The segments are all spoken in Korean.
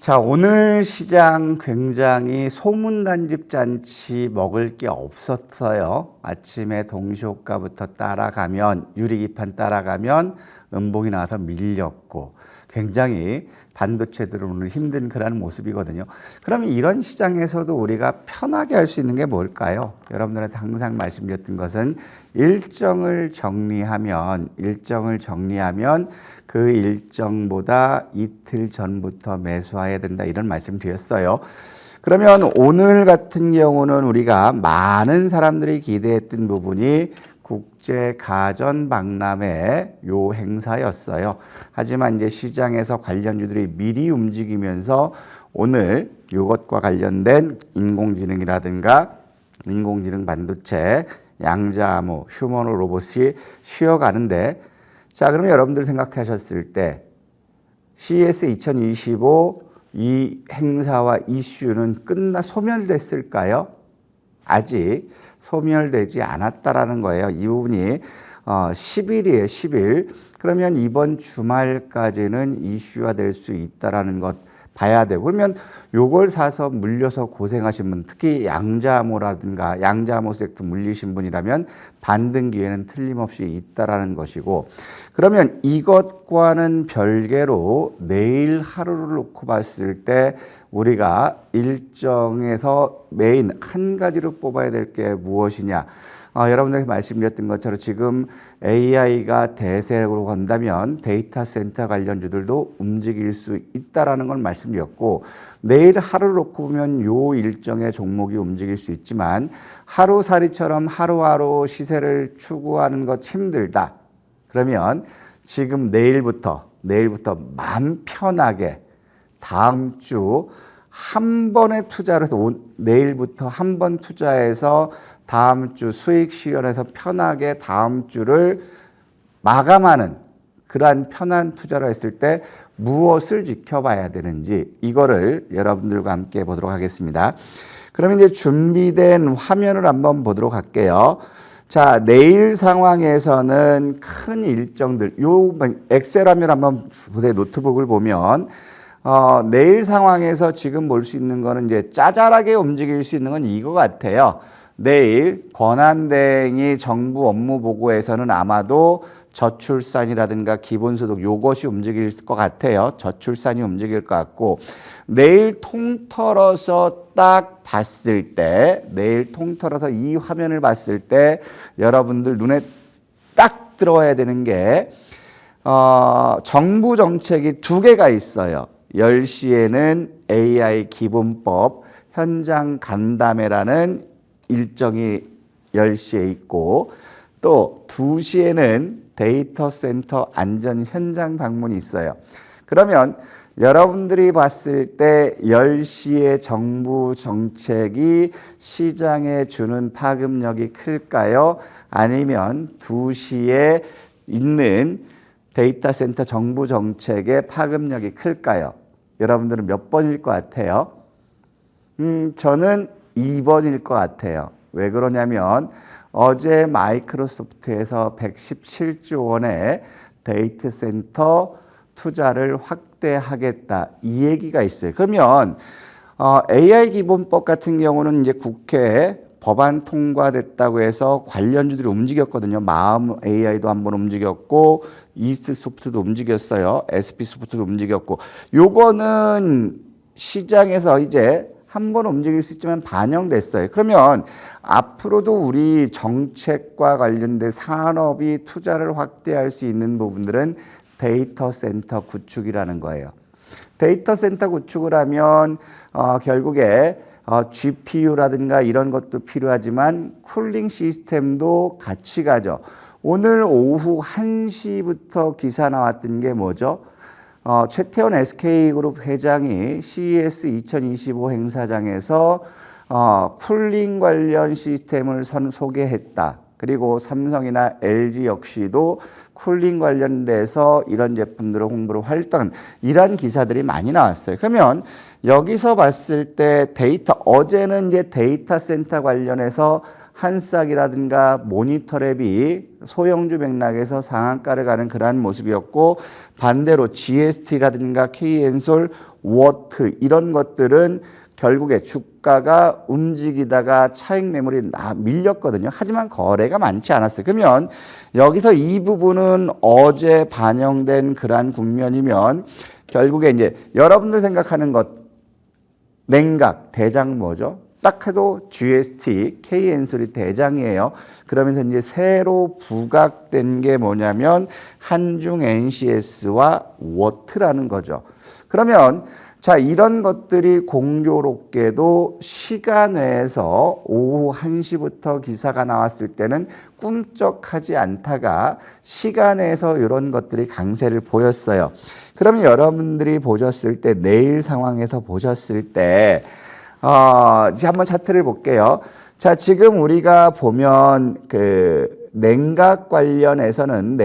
자, 오늘 시장 굉장히 소문단집 잔치 먹을 게 없었어요. 아침에 동시호가부터 따라가면 유리기판 따라가면 음봉이 나와서 밀렸고 굉장히 반도체들은 오늘 힘든 그런 모습이거든요. 그러면 이런 시장에서도 우리가 편하게 할 수 있는 게 뭘까요? 여러분들한테 항상 말씀드렸던 것은 일정을 정리하면 그 일정보다 이틀 전부터 매수해야 된다, 이런 말씀 드렸어요. 그러면 오늘 같은 경우는 우리가 많은 사람들이 기대했던 부분이 국제가전박람회 요 행사였어요. 하지만 이제 시장에서 관련주들이 미리 움직이면서 오늘 이것과 관련된 인공지능이라든가 인공지능 반도체, 양자암호, 휴머노 로봇이 쉬어가는데, 자, 그러면 여러분들 생각하셨을 때 CES 2025 이 행사와 이슈는 소멸됐을까요? 아직 소멸되지 않았다라는 거예요. 이 부분이 10일이에요. 10일. 그러면 이번 주말까지는 이슈화 될 수 있다라는 것 봐야 되고, 그러면 요걸 사서 물려서 고생하신 분, 특히 양자암호라든가 양자암호 섹터 물리신 분이라면 반등 기회는 틀림없이 있다라는 것이고, 그러면 이것과는 별개로 내일 하루를 놓고 봤을 때 우리가 일정에서 메인 한 가지로 뽑아야 될 게 무엇이냐. 여러분들에게 말씀드렸던 것처럼 지금 AI가 대세로 간다면 데이터 센터 관련주들도 움직일 수 있다라는 걸 말씀드렸고, 내일 하루를 놓고 보면 요 일정의 종목이 움직일 수 있지만 하루살이처럼 하루하루 시세를 추구하는 것 힘들다. 그러면 지금 내일부터 마음 편하게 다음 주 한 번에 투자를 해서 내일부터 한 번 투자해서 다음 주 수익 실현해서 편하게 다음 주를 마감하는 그러한 편한 투자를 했을 때 무엇을 지켜봐야 되는지, 이거를 여러분들과 함께 보도록 하겠습니다. 그러면 이제 준비된 화면을 한번 보도록 할게요. 자, 내일 상황에서는 큰 일정들, 요 엑셀 화면 한번 보세요. 노트북을 보면 내일 상황에서 지금 볼 수 있는 거는 이제 짜잘하게 움직일 수 있는 건 이거 같아요. 내일 권한대행이 정부 업무 보고에서는 아마도 저출산이라든가 기본소득 요것이 움직일 것 같아요. 저출산이 움직일 것 같고, 내일 통틀어서 딱 봤을 때, 내일 통틀어서 이 화면을 봤을 때 여러분들 눈에 딱 들어와야 되는 게 정부 정책이 두 개가 있어요. 10시에는 AI 기본법 현장 간담회라는 일정이 10시에 있고, 또 2시에는 데이터 센터 안전 현장 방문이 있어요. 그러면 여러분들이 봤을 때 10시에 정부 정책이 시장에 주는 파급력이 클까요? 아니면 2시에 있는 데이터 센터 정부 정책의 파급력이 클까요? 여러분들은 몇 번일 것 같아요? 저는 2번일 것 같아요. 왜 그러냐면 어제 마이크로소프트에서 117조 원의 데이터 센터 투자를 확대하겠다, 이 얘기가 있어요. 그러면 AI 기본법 같은 경우는 이제 국회에 법안 통과됐다고 해서 관련주들이 움직였거든요. 마음 AI도 한번 움직였고, 이스트 소프트도 움직였어요. SP 소프트도 움직였고, 요거는 시장에서 이제 한번 움직일 수 있지만 반영됐어요. 그러면 앞으로도 우리 정책과 관련된 산업이 투자를 확대할 수 있는 부분들은 데이터 센터 구축이라는 거예요. 데이터 센터 구축을 하면 결국에 GPU라든가 이런 것도 필요하지만 쿨링 시스템도 같이 가죠. 오늘 오후 1시부터 기사 나왔던 게 뭐죠? 최태원 SK그룹 회장이 CES 2025 행사장에서 쿨링 관련 시스템을 소개했다. 그리고 삼성이나 LG 역시도 쿨링 관련돼서 이런 제품들을 홍보를 활동한 이런 기사들이 많이 나왔어요. 그러면 여기서 봤을 때 어제는 이제 데이터 센터 관련해서 한싹이라든가 모니터랩이 소형주 맥락에서 상한가를 가는 그러한 모습이었고, 반대로 GST라든가 K엔솔, 워트 이런 것들은 결국에 주가가 움직이다가 차익 매물이 밀렸거든요. 하지만 거래가 많지 않았어요. 그러면 여기서 이 부분은 어제 반영된 그러한 국면이면 결국에 이제 여러분들 생각하는 것, 냉각 대장 뭐죠? 딱 해도 GST, K엔솔이 대장이에요. 그러면서 이제 새로 부각된 게 뭐냐면 한중 NCS와 워트라는 거죠. 그러면 자, 이런 것들이 공교롭게도 시간외에서 오후 1시부터 기사가 나왔을 때는 꿈쩍하지 않다가 시간외에서 이런 것들이 강세를 보였어요. 그러면 여러분들이 보셨을 때, 내일 상황에서 보셨을 때, 이제 한번 차트를 볼게요. 자, 지금 우리가 보면 냉각 관련해서는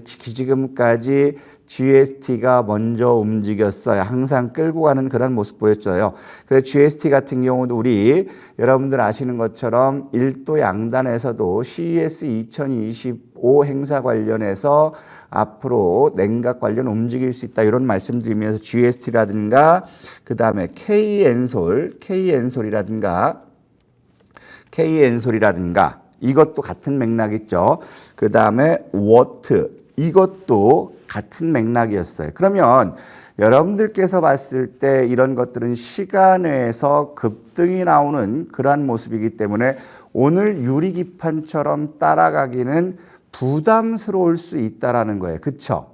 지금까지 GST가 먼저 움직였어요. 항상 끌고 가는 그런 모습 보였어요. 그래서 GST 같은 경우도 우리 여러분들 아시는 것처럼 1도 양단에서도 CES 2025 행사 관련해서 앞으로 냉각 관련 움직일 수 있다 이런 말씀드리면서 GST라든가 그 다음에 K엔솔이라든가 이것도 같은 맥락 있죠. 그 다음에 워트 이것도 같은 맥락이었어요. 그러면 여러분들께서 봤을 때 이런 것들은 시간외에서 급등이 나오는 그러한 모습이기 때문에 오늘 유리기판처럼 따라가기는 부담스러울 수 있다라는 거예요. 그렇죠?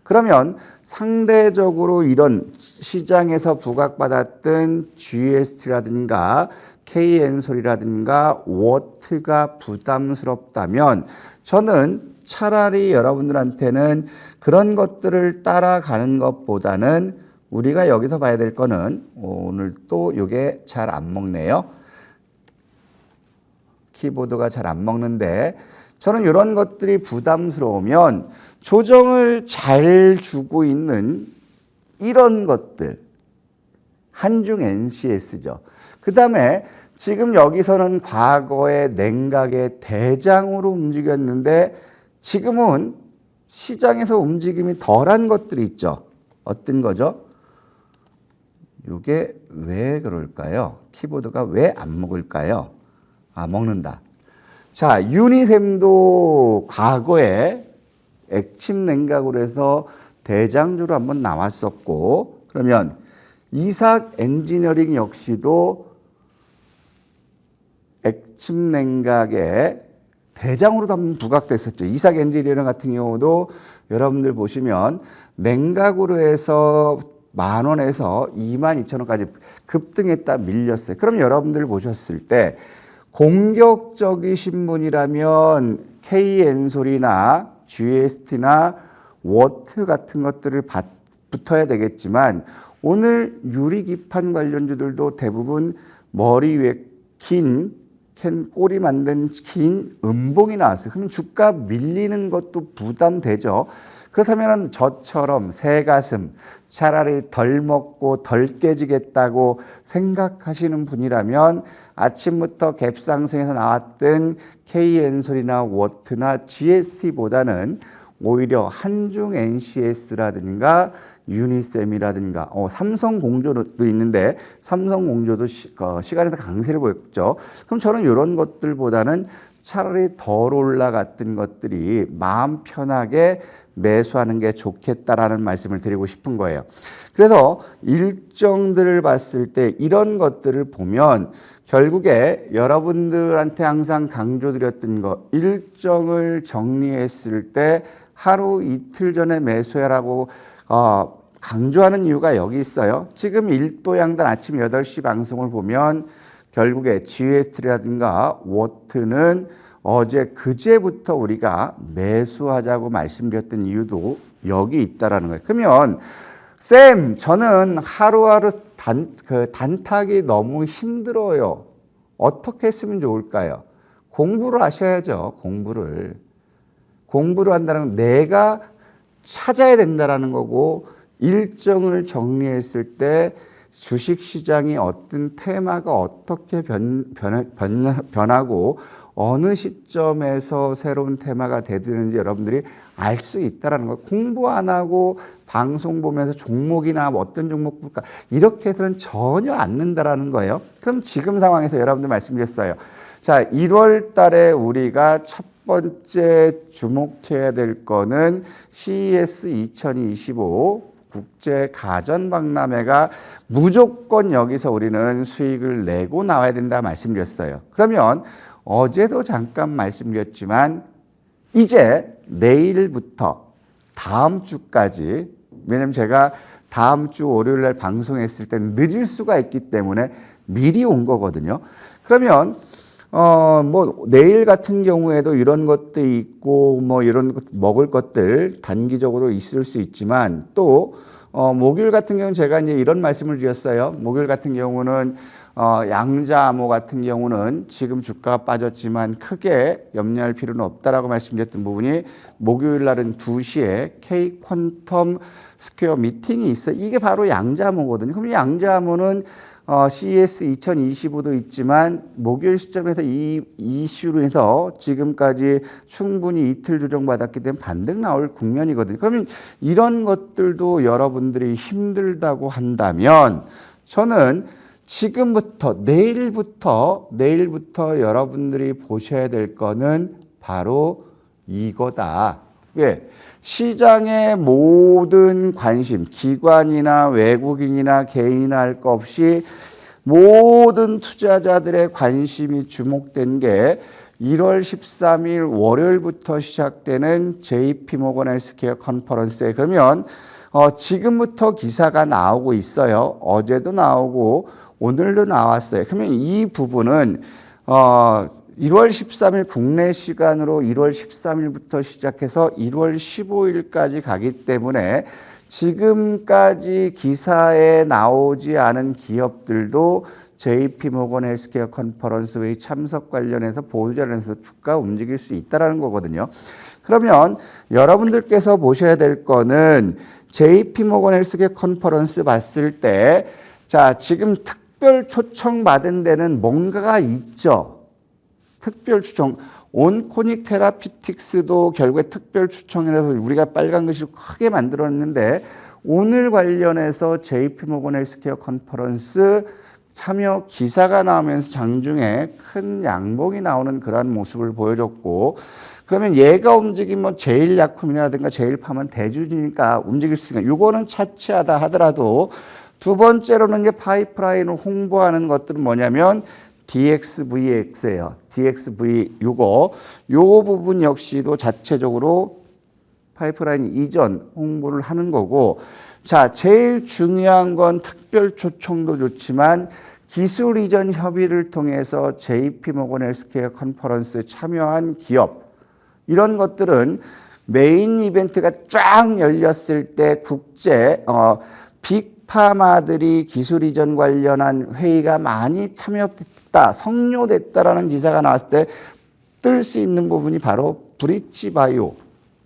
그러면 상대적으로 이런 시장에서 부각받았던 GST라든가 K엔솔이라든가 워트가 부담스럽다면 저는 차라리 여러분들한테는 그런 것들을 따라가는 것보다는 우리가 여기서 봐야 될 거는 오늘 또 이게 잘 안 먹네요. 키보드가 잘 안 먹는데 저는 이런 것들이 부담스러우면 조정을 잘 주고 있는 이런 것들 한중 NCS죠. 그 다음에 지금 여기서는 과거의 냉각의 대장으로 움직였는데 지금은 시장에서 움직임이 덜한 것들이 있죠. 어떤 거죠? 이게 왜 그럴까요? 키보드가 왜 안 먹을까요? 먹는다. 자, 유니셈도 과거에 액침 냉각으로 해서 대장주로 한번 나왔었고, 그러면 이삭 엔지니어링 역시도 액침 냉각에 대장으로도 한번 부각됐었죠. 이삭 엔지니어링 같은 경우도 여러분들 보시면 냉각으로 해서 10,000원에서 22,000원까지 급등했다 밀렸어요. 그럼 여러분들 보셨을 때 공격적이신 분이라면 K엔솔이나 GST나 워트 같은 것들을 붙어야 되겠지만 오늘 유리기판 관련주들도 대부분 머리 위에 꼬리 만든 긴 음봉이 나왔어요. 그럼 주가 밀리는 것도 부담되죠. 그렇다면 저처럼 새가슴 차라리 덜 먹고 덜 깨지겠다고 생각하시는 분이라면 아침부터 갭상승에서 나왔던 K엔솔이나 워트나 GST보다는 오히려 한중 NCS라든가 유니셈이라든가 삼성공조도 있는데 삼성공조도 시간에서 강세를 보였죠. 그럼 저는 이런 것들보다는 차라리 덜 올라갔던 것들이 마음 편하게 매수하는 게 좋겠다라는 말씀을 드리고 싶은 거예요. 그래서 일정들을 봤을 때 이런 것들을 보면 결국에 여러분들한테 항상 강조드렸던 거 일정을 정리했을 때 하루 이틀 전에 매수해라고 강조하는 이유가 여기 있어요. 지금 1도 양단 아침 8시 방송을 보면 결국에 GST라든가 워트는 그제부터 우리가 매수하자고 말씀드렸던 이유도 여기 있다라는 거예요. 그러면 쌤, 저는 하루하루 단탁이 너무 힘들어요. 어떻게 했으면 좋을까요? 공부를 하셔야죠. 공부를 한다는 건 내가 찾아야 된다라는 거고 일정을 정리했을 때 주식시장이 어떤 테마가 어떻게 변하고 어느 시점에서 새로운 테마가 되드는지 여러분들이 알 수 있다는 거. 공부 안 하고 방송 보면서 종목이나 어떤 종목 볼까 이렇게 해서는 전혀 안 는다라는 거예요. 그럼 지금 상황에서 여러분들 말씀드렸어요. 자, 1월 달에 우리가 첫 번째 주목해야 될 거는 CES 2025 국제 가전 박람회가 무조건 여기서 우리는 수익을 내고 나와야 된다 말씀드렸어요. 그러면 어제도 잠깐 말씀드렸지만 이제 내일부터 다음 주까지, 왜냐면 제가 다음 주 월요일 날 방송했을 때 늦을 수가 있기 때문에 미리 온 거거든요. 그러면 뭐 내일 같은 경우에도 이런 것도 있고 뭐 이런 것, 먹을 것들 단기적으로 있을 수 있지만 또 목요일 같은 경우는 제가 이제 이런 말씀을 드렸어요. 목요일 같은 경우는 양자암호 같은 경우는 지금 주가가 빠졌지만 크게 염려할 필요는 없다라고 말씀드렸던 부분이 목요일 날은 2시에 K 퀀텀 스퀘어 미팅이 있어요. 이게 바로 양자암호거든요. 그럼 양자암호는 CES 2025도 있지만 목요일 시점에서 이 이슈로 해서 지금까지 충분히 이틀 조정받았기 때문에 반등 나올 국면이거든요. 그러면 이런 것들도 여러분들이 힘들다고 한다면 저는 지금부터 내일부터 여러분들이 보셔야 될 거는 바로 이거다. 왜? 시장의 모든 관심, 기관이나 외국인이나 개인이나 할 것 없이 모든 투자자들의 관심이 주목된 게 1월 13일 월요일부터 시작되는 JP모건 헬스케어 컨퍼런스에 그러면 지금부터 기사가 나오고 있어요. 어제도 나오고 오늘도 나왔어요. 그러면 이 부분은 1월 13일 국내 시간으로 1월 13일부터 시작해서 1월 15일까지 가기 때문에 지금까지 기사에 나오지 않은 기업들도 JP모건 헬스케어 컨퍼런스 회의 참석 관련해서 보도자료에서 주가 움직일 수 있다는 거거든요. 그러면 여러분들께서 보셔야 될 거는 JP모건 헬스케어 컨퍼런스 봤을 때 자, 지금 특별 초청 받은 데는 뭔가가 있죠. 특별 초청, 온코닉 테라피틱스도 결국에 특별 초청이라서 우리가 빨간 글씨로 크게 만들었는데 오늘 관련해서 JP모건 헬스케어 컨퍼런스 참여 기사가 나오면서 장중에 큰 양봉이 나오는 그러한 모습을 보여줬고 그러면 얘가 움직이면 제일약품이라든가 제일팜은 대주주니까 움직일 수 있는 이거는 차치하다 하더라도 두 번째로는 이제 파이프라인을 홍보하는 것들은 뭐냐면 DXVX예요. DXV 요 부분 역시도 자체적으로 파이프라인 이전 홍보를 하는 거고 자, 제일 중요한 건 특별 초청도 좋지만 기술 이전 협의를 통해서 JP모건 헬스케어 컨퍼런스에 참여한 기업 이런 것들은 메인 이벤트가 쫙 열렸을 때 국제 빅파마들이 기술 이전 관련한 회의가 많이 참여됐다, 성료됐다라는 기사가 나왔을 때 뜰 수 있는 부분이 바로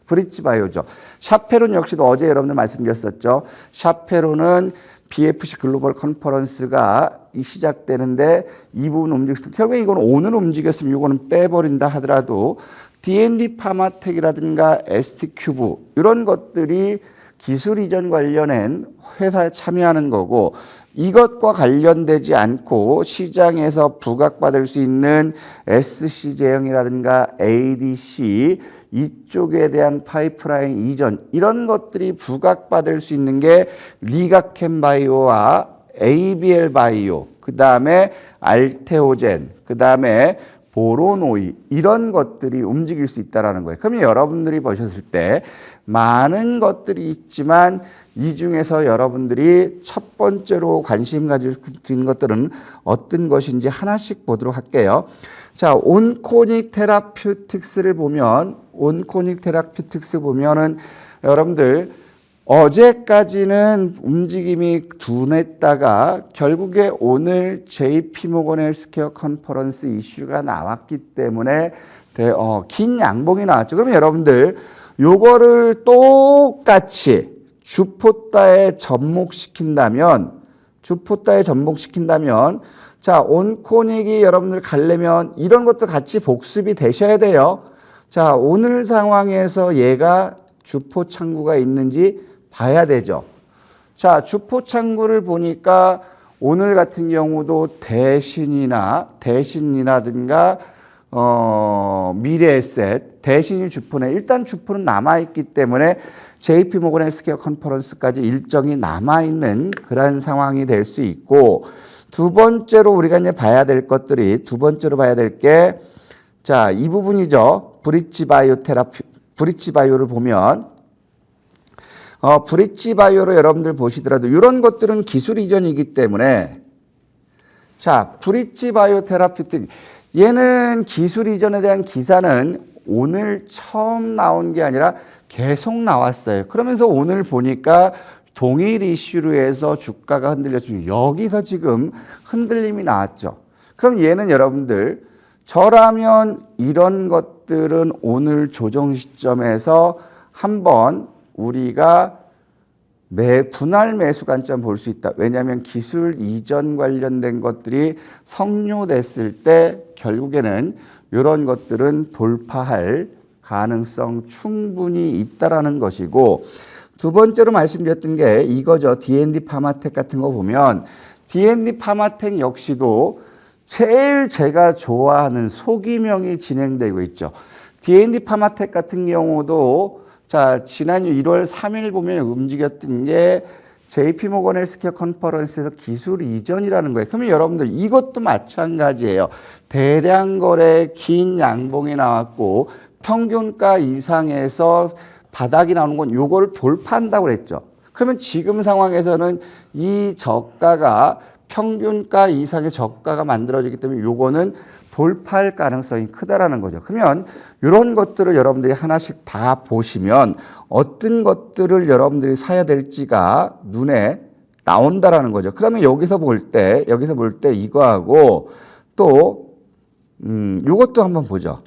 브릿지바이오죠. 샤페론 역시도 어제 여러분들 말씀드렸었죠. 샤페론은 BFC 글로벌 컨퍼런스가 시작되는데 이 부분 움직였을 때 결국에 이건 오늘 움직였으면 이거는 빼버린다 하더라도 D&D 파마텍이라든가 ST큐브 이런 것들이 기술 이전 관련된 회사에 참여하는 거고 이것과 관련되지 않고 시장에서 부각받을 수 있는 SC 제형이라든가 ADC 이쪽에 대한 파이프라인 이전 이런 것들이 부각받을 수 있는 게 리가켄 바이오와 ABL 바이오 그 다음에 알테오젠 그 다음에 보로노이 이런 것들이 움직일 수 있다는 거예요. 그러면 여러분들이 보셨을 때 많은 것들이 있지만 이 중에서 여러분들이 첫 번째로 관심 가질 수 있는 것들은 어떤 것인지 하나씩 보도록 할게요. 자, 온코닉 테라피틱스를 보면 여러분들 어제까지는 움직임이 둔했다가 결국에 오늘 JP모건 헬스케어 컨퍼런스 이슈가 나왔기 때문에 긴 양봉이 나왔죠. 그러면 여러분들 요거를 똑같이 주포따에 접목시킨다면 주포따에 접목시킨다면 자, 온코닉이 여러분들 가려면 이런 것도 같이 복습이 되셔야 돼요. 자, 오늘 상황에서 얘가 주포 창구가 있는지 봐야 되죠. 자, 주포 창구를 보니까 오늘 같은 경우도 대신이라든가 미래에셋, 대신이 주포네. 일단 주포는 남아있기 때문에 JP모건 헬스케어 컨퍼런스까지 일정이 남아있는 그런 상황이 될 수 있고, 두 번째로 우리가 이제 봐야 될 것들이, 두 번째로 봐야 될 게, 자, 이 부분이죠. 브릿지 바이오를 보면, 브릿지 바이오로 여러분들 보시더라도 이런 것들은 기술 이전이기 때문에, 자, 브릿지 바이오 테라피틱, 얘는 기술 이전에 대한 기사는 오늘 처음 나온 게 아니라 계속 나왔어요. 그러면서 오늘 보니까 동일 이슈로 해서 주가가 흔들렸죠. 여기서 지금 흔들림이 나왔죠. 그럼 얘는 여러분들, 저라면 이런 것들은 오늘 조정 시점에서 한번 우리가 분할 매수 관점 볼 수 있다. 왜냐하면 기술 이전 관련된 것들이 성료됐을 때 결국에는 이런 것들은 돌파할 가능성 충분히 있다라는 것이고, 두 번째로 말씀드렸던 게 이거죠. D&D 파마텍 같은 거 보면 D&D 파마텍 역시도 제일 제가 좋아하는 소기명이 진행되고 있죠. D&D 파마텍 같은 경우도 자, 지난 1월 3일 보면 움직였던 게 JP모건 헬스케어 컨퍼런스에서 기술 이전이라는 거예요. 그러면 여러분들 이것도 마찬가지예요. 대량 거래 긴 양봉이 나왔고 평균가 이상에서 바닥이 나오는 건 요거를 돌파한다고 그랬죠. 그러면 지금 상황에서는 이 저가가 평균가 이상의 저가가 만들어지기 때문에 요거는 돌파할 가능성이 크다라는 거죠. 그러면 이런 것들을 여러분들이 하나씩 다 보시면 어떤 것들을 여러분들이 사야 될지가 눈에 나온다라는 거죠. 그러면 여기서 볼 때 이거하고 또 요것도 한번 보죠.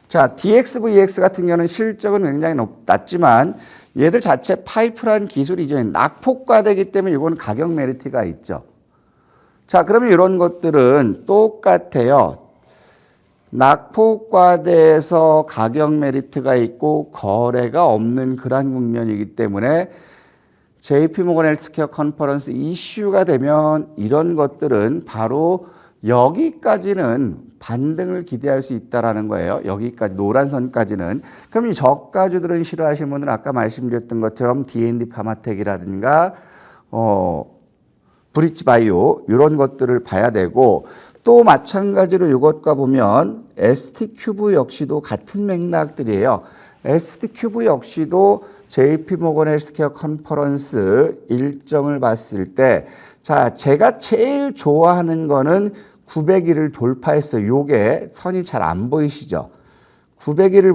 자, DXVX 같은 경우는 실적은 굉장히 낮지만 얘들 자체 파이프란 기술 이전이 낙폭과되기 때문에 이건 가격 메리트가 있죠. 자, 그러면 이런 것들은 똑같아요. 낙폭과대에서 가격 메리트가 있고 거래가 없는 그런 국면이기 때문에 JP모건 헬스케어 컨퍼런스 이슈가 되면 이런 것들은 바로 여기까지는 반등을 기대할 수 있다라는 거예요. 여기까지 노란 선까지는. 그럼 이 저가주들은 싫어하시는 분들은 아까 말씀드렸던 것처럼 D&D 파마텍이라든가 브릿지 바이오 이런 것들을 봐야 되고, 또 마찬가지로 이것과 보면 ST큐브 역시도 같은 맥락들이에요. ST큐브 역시도 JP모건 헬스케어 컨퍼런스 일정을 봤을 때, 자, 제가 제일 좋아하는 거는 900일을 돌파했어요. 요게 선이 잘 안 보이시죠? 900일을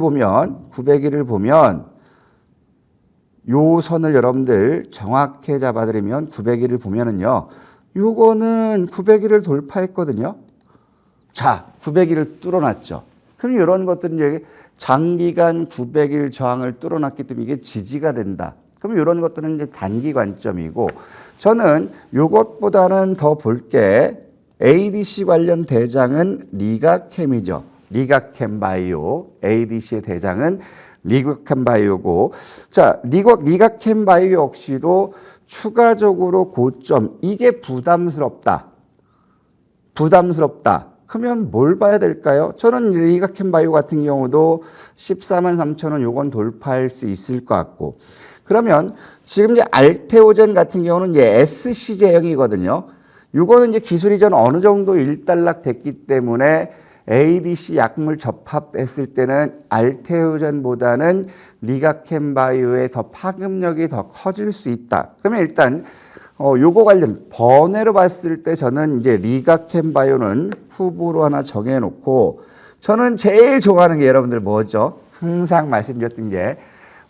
보면 요 선을 여러분들 정확히 잡아드리면 900일을 보면은요, 요거는 900일을 돌파했거든요. 자, 900일을 뚫어놨죠. 그럼 이런 것들은 이제 장기간 900일 저항을 뚫어놨기 때문에 이게 지지가 된다. 그럼 이런 것들은 이제 단기 관점이고, 저는 요것보다는 더 볼 게 ADC 관련 대장은 리가캠이죠. 리가캠 바이오. ADC의 대장은 리가캠 바이오고, 자, 리가캠 바이오 역시도 추가적으로 고점, 이게 부담스럽다. 그러면 뭘 봐야 될까요? 저는 리가캠 바이오 같은 경우도 14만 3천 원 요건 돌파할 수 있을 것 같고, 그러면 지금 이제 알테오젠 같은 경우는 이제 SC 제형이거든요. 이거는 이제 기술 이전 어느 정도 일단락 됐기 때문에 ADC 약물 접합했을 때는 알테오젠보다는 리가캠 바이오의 더 파급력이 더 커질 수 있다. 그러면 일단 요거 관련 번외로 봤을 때 저는 이제 리가캠 바이오는 후보로 하나 정해놓고, 저는 제일 좋아하는 게 여러분들 뭐죠? 항상 말씀드렸던 게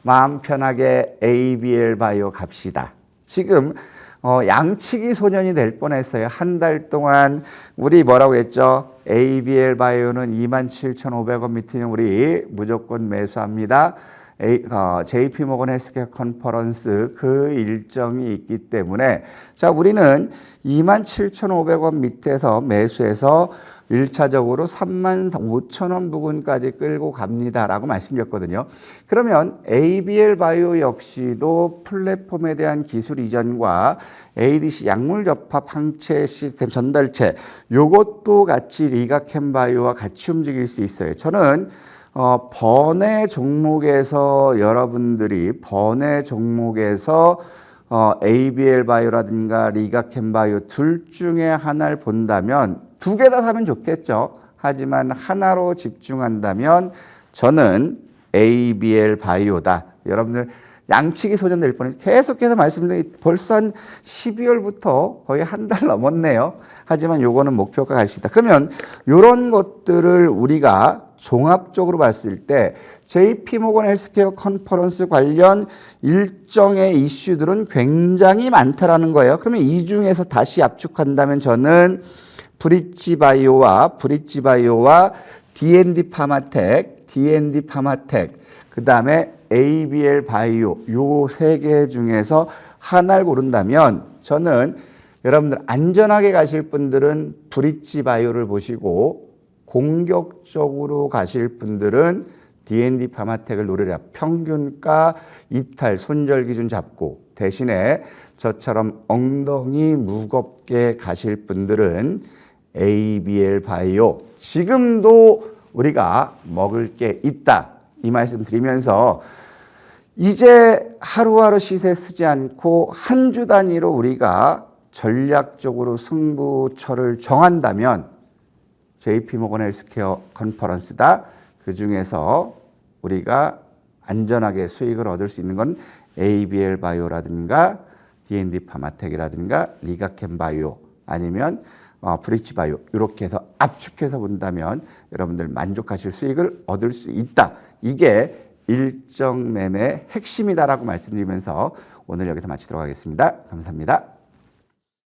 마음 편하게 ABL 바이오 갑시다. 지금 양치기 소년이 될 뻔했어요. 한 달 동안 우리 뭐라고 했죠? ABL 바이오는 27,500원 밑이면 우리 무조건 매수합니다. JP 모건 헬스케어 컨퍼런스 그 일정이 있기 때문에 자, 우리는 27,500원 밑에서 매수해서 1차적으로 35,000원 부근까지 끌고 갑니다라고 말씀드렸거든요. 그러면 ABL 바이오 역시도 플랫폼에 대한 기술 이전과 ADC 약물 접합 항체 시스템 전달체 요것도 같이 리가캠 바이오와 같이 움직일 수 있어요. 저는 번외 종목에서 여러분들이 번외 종목에서 ABL 바이오라든가 리가캠 바이오 둘 중에 하나를 본다면 두 개 다 사면 좋겠죠. 하지만 하나로 집중한다면 저는 ABL 바이오다. 여러분들 양치기 소년될 뻔해 계속해서 말씀드린 벌써 한 12월부터 거의 한 달 넘었네요. 하지만 요거는 목표가 갈 수 있다. 그러면 이런 것들을 우리가 종합적으로 봤을 때 JP 모건 헬스케어 컨퍼런스 관련 일정의 이슈들은 굉장히 많다라는 거예요. 그러면 이 중에서 다시 압축한다면 저는 브릿지 바이오와 D&D 파마텍, 그 다음에 ABL 바이오 요 세 개 중에서 하나를 고른다면 저는 여러분들 안전하게 가실 분들은 브릿지 바이오를 보시고 공격적으로 가실 분들은 D&D 파마텍을 노리라. 평균가 이탈 손절 기준 잡고 대신에 저처럼 엉덩이 무겁게 가실 분들은 ABL 바이오 지금도 우리가 먹을 게 있다. 이 말씀 드리면서 이제 하루하루 시세 쓰지 않고 한 주 단위로 우리가 전략적으로 승부처를 정한다면 JP 모건 헬스케어 컨퍼런스다. 그 중에서 우리가 안전하게 수익을 얻을 수 있는 건 ABL 바이오라든가 D&D 파마텍이라든가 리가캠 바이오 아니면 브릿지 바이오 이렇게 해서 압축해서 본다면 여러분들 만족하실 수익을 얻을 수 있다. 이게 일정 매매의 핵심이다라고 말씀드리면서 오늘 여기서 마치도록 하겠습니다. 감사합니다.